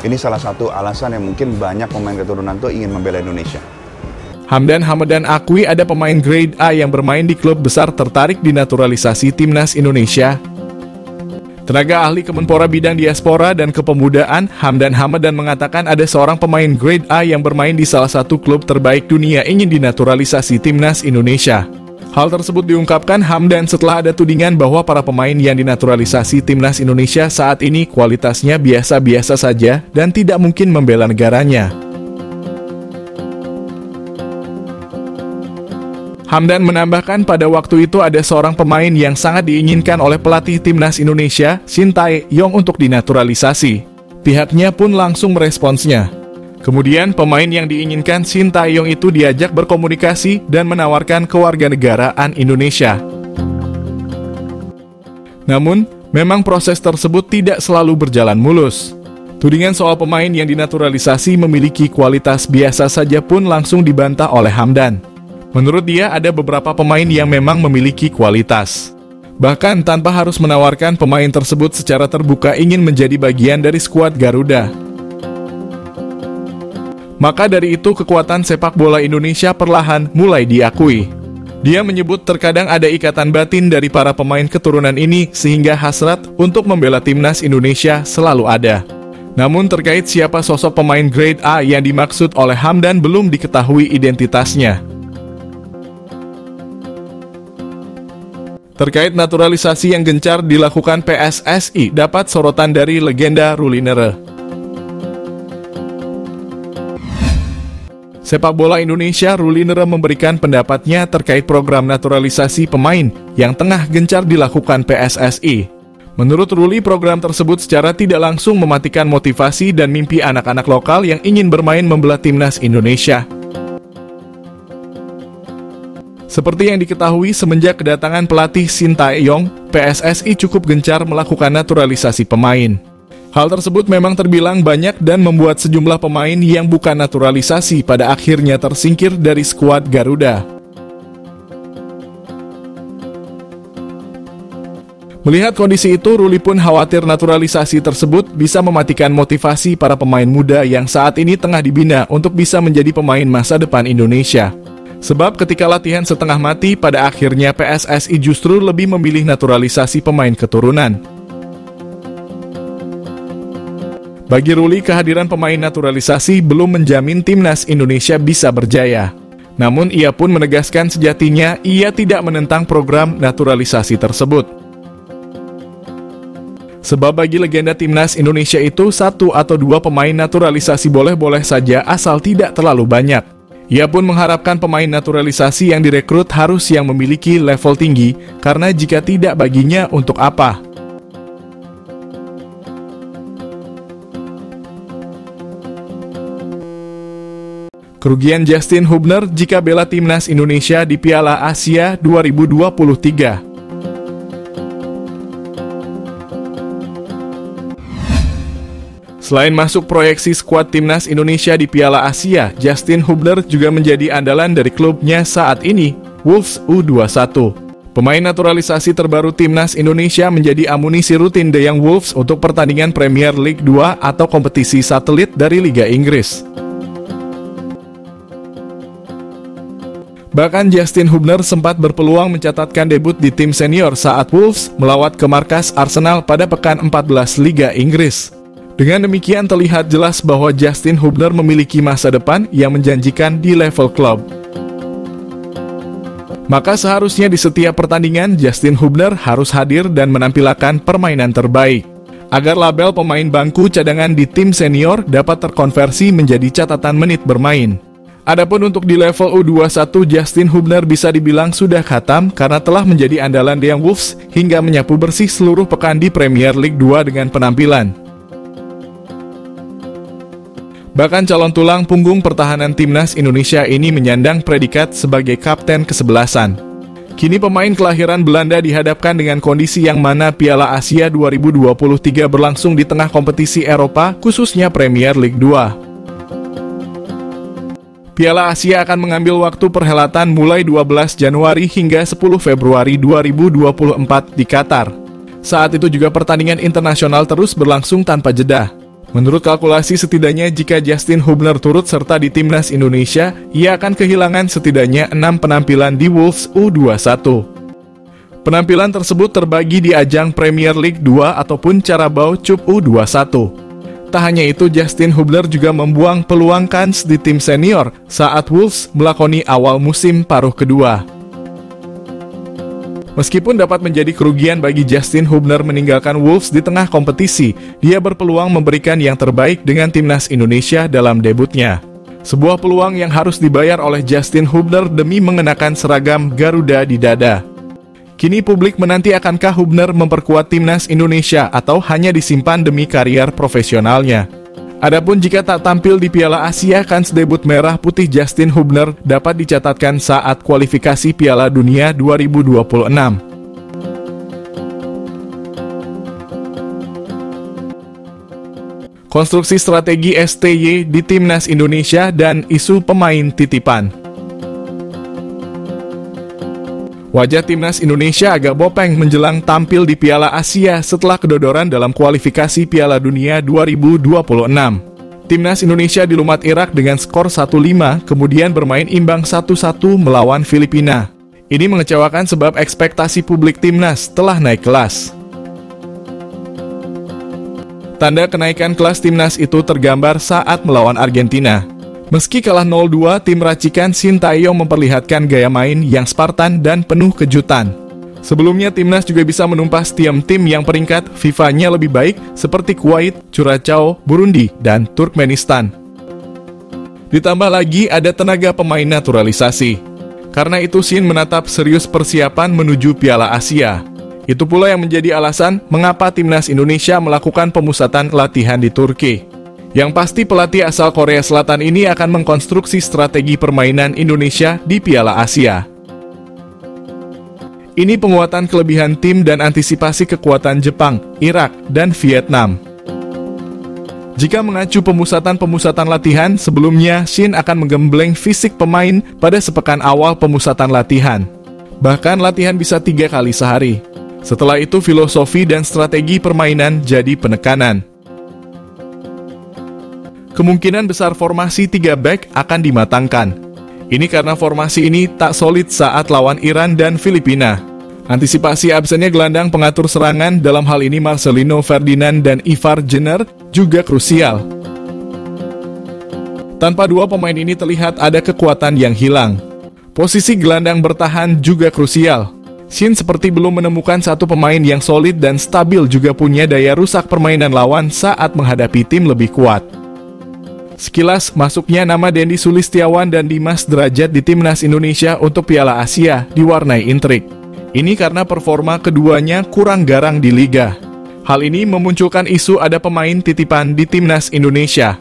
Ini salah satu alasan yang mungkin banyak pemain keturunan tuh ingin membela Indonesia. Hamdan Hamadan akui ada pemain grade A yang bermain di klub besar tertarik dinaturalisasi timnas Indonesia. Tenaga ahli Kemenpora bidang diaspora dan kepemudaan, Hamdan Hamadan mengatakan ada seorang pemain grade A yang bermain di salah satu klub terbaik dunia ingin dinaturalisasi timnas Indonesia. Hal tersebut diungkapkan Hamdan setelah ada tudingan bahwa para pemain yang dinaturalisasi timnas Indonesia saat ini kualitasnya biasa-biasa saja dan tidak mungkin membela negaranya. Hamdan menambahkan pada waktu itu ada seorang pemain yang sangat diinginkan oleh pelatih timnas Indonesia, Shin Tae-yong untuk dinaturalisasi. Pihaknya pun langsung meresponsnya. Kemudian pemain yang diinginkan Shin Tae-yong itu diajak berkomunikasi dan menawarkan kewarganegaraan Indonesia. Namun, memang proses tersebut tidak selalu berjalan mulus. Tudingan soal pemain yang dinaturalisasi memiliki kualitas biasa saja pun langsung dibantah oleh Hamdan. Menurut dia, ada beberapa pemain yang memang memiliki kualitas. Bahkan tanpa harus menawarkan pemain tersebut secara terbuka ingin menjadi bagian dari skuad Garuda. Maka dari itu kekuatan sepak bola Indonesia perlahan mulai diakui. Dia menyebut terkadang ada ikatan batin dari para pemain keturunan ini sehingga hasrat untuk membela timnas Indonesia selalu ada. Namun terkait siapa sosok pemain grade A yang dimaksud oleh Hamdan belum diketahui identitasnya. Terkait naturalisasi yang gencar dilakukan PSSI, dapat sorotan dari legenda Ruli Nere. Sepak bola Indonesia, Ruli Nere memberikan pendapatnya terkait program naturalisasi pemain yang tengah gencar dilakukan PSSI. Menurut Ruli, program tersebut secara tidak langsung mematikan motivasi dan mimpi anak-anak lokal yang ingin bermain membela timnas Indonesia. Seperti yang diketahui, semenjak kedatangan pelatih Shin Tae-yong, PSSI cukup gencar melakukan naturalisasi pemain. Hal tersebut memang terbilang banyak dan membuat sejumlah pemain yang bukan naturalisasi pada akhirnya tersingkir dari skuad Garuda. Melihat kondisi itu, Ruli pun khawatir naturalisasi tersebut bisa mematikan motivasi para pemain muda yang saat ini tengah dibina untuk bisa menjadi pemain masa depan Indonesia. Sebab ketika latihan setengah mati, pada akhirnya PSSI justru lebih memilih naturalisasi pemain keturunan. Bagi Ruli, kehadiran pemain naturalisasi belum menjamin timnas Indonesia bisa berjaya. Namun ia pun menegaskan sejatinya ia tidak menentang program naturalisasi tersebut. Sebab bagi legenda timnas Indonesia itu, 1 atau 2 pemain naturalisasi boleh-boleh saja asal tidak terlalu banyak. Ia pun mengharapkan pemain naturalisasi yang direkrut harus yang memiliki level tinggi, karena jika tidak baginya untuk apa? Kerugian Justin Hubner jika bela timnas Indonesia di Piala Asia 2023. Selain masuk proyeksi skuad timnas Indonesia di Piala Asia, Justin Hubner juga menjadi andalan dari klubnya saat ini, Wolves U21. Pemain naturalisasi terbaru timnas Indonesia menjadi amunisi rutin The Young Wolves untuk pertandingan Premier League 2 atau kompetisi satelit dari Liga Inggris. Bahkan Justin Hubner sempat berpeluang mencatatkan debut di tim senior saat Wolves melawat ke markas Arsenal pada pekan 14 Liga Inggris. Dengan demikian terlihat jelas bahwa Justin Hubner memiliki masa depan yang menjanjikan di level klub. Maka seharusnya di setiap pertandingan Justin Hubner harus hadir dan menampilkan permainan terbaik, agar label pemain bangku cadangan di tim senior dapat terkonversi menjadi catatan menit bermain. Adapun untuk di level U21, Justin Hubner bisa dibilang sudah khatam karena telah menjadi andalan The Young Wolves hingga menyapu bersih seluruh pekan di Premier League 2 dengan penampilan. Bahkan calon tulang punggung pertahanan timnas Indonesia ini menyandang predikat sebagai kapten kesebelasan. Kini pemain kelahiran Belanda dihadapkan dengan kondisi yang mana Piala Asia 2023 berlangsung di tengah kompetisi Eropa, khususnya Premier League 2. Piala Asia akan mengambil waktu perhelatan mulai 12 Januari hingga 10 Februari 2024 di Qatar. Saat itu juga pertandingan internasional terus berlangsung tanpa jeda. Menurut kalkulasi, setidaknya jika Justin Hubner turut serta di timnas Indonesia, ia akan kehilangan setidaknya 6 penampilan di Wolves U21. Penampilan tersebut terbagi di ajang Premier League 2 ataupun Carabao Cup U21. Tak hanya itu, Justin Hubner juga membuang peluang kans di tim senior saat Wolves melakoni awal musim paruh kedua. Meskipun dapat menjadi kerugian bagi Justin Hubner meninggalkan Wolves di tengah kompetisi, dia berpeluang memberikan yang terbaik dengan timnas Indonesia dalam debutnya. Sebuah peluang yang harus dibayar oleh Justin Hubner demi mengenakan seragam Garuda di dada. Kini publik menanti akankah Hubner memperkuat timnas Indonesia atau hanya disimpan demi karier profesionalnya. Adapun jika tak tampil di Piala Asia, kans debut merah putih Justin Hubner dapat dicatatkan saat kualifikasi Piala Dunia 2026. Konstruksi strategi STY di timnas Indonesia dan isu pemain titipan. Wajah timnas Indonesia agak bopeng menjelang tampil di Piala Asia setelah kedodoran dalam kualifikasi Piala Dunia 2026. Timnas Indonesia dilumat Irak dengan skor 1-5, kemudian bermain imbang 1-1 melawan Filipina. Ini mengecewakan sebab ekspektasi publik timnas telah naik kelas. Tanda kenaikan kelas timnas itu tergambar saat melawan Argentina. Meski kalah 0-2, tim racikan Sintayong memperlihatkan gaya main yang Spartan dan penuh kejutan. Sebelumnya, timnas juga bisa menumpas tim yang peringkat FIFA-nya lebih baik seperti Kuwait, Curaçao, Burundi, dan Turkmenistan. Ditambah lagi ada tenaga pemain naturalisasi. Karena itu Shin menatap serius persiapan menuju Piala Asia. Itu pula yang menjadi alasan mengapa timnas Indonesia melakukan pemusatan latihan di Turki. Yang pasti pelatih asal Korea Selatan ini akan mengkonstruksi strategi permainan Indonesia di Piala Asia. Ini penguatan kelebihan tim dan antisipasi kekuatan Jepang, Irak, dan Vietnam. Jika mengacu pemusatan latihan, sebelumnya Shin akan menggembleng fisik pemain pada sepekan awal pemusatan latihan. Bahkan latihan bisa 3 kali sehari. Setelah itu filosofi dan strategi permainan jadi penekanan. Kemungkinan besar formasi 3 back akan dimatangkan. Ini karena formasi ini tak solid saat lawan Iran dan Filipina. Antisipasi absennya gelandang pengatur serangan, dalam hal ini Marcelino Ferdinand dan Ivar Jenner, juga krusial. Tanpa dua pemain ini terlihat ada kekuatan yang hilang. Posisi gelandang bertahan juga krusial. Shin seperti belum menemukan satu pemain yang solid dan stabil, juga punya daya rusak permainan lawan saat menghadapi tim lebih kuat. Sekilas, masuknya nama Dendi Sulistiawan dan Dimas Derajat di timnas Indonesia untuk Piala Asia diwarnai intrik. Ini karena performa keduanya kurang garang di liga. Hal ini memunculkan isu ada pemain titipan di timnas Indonesia.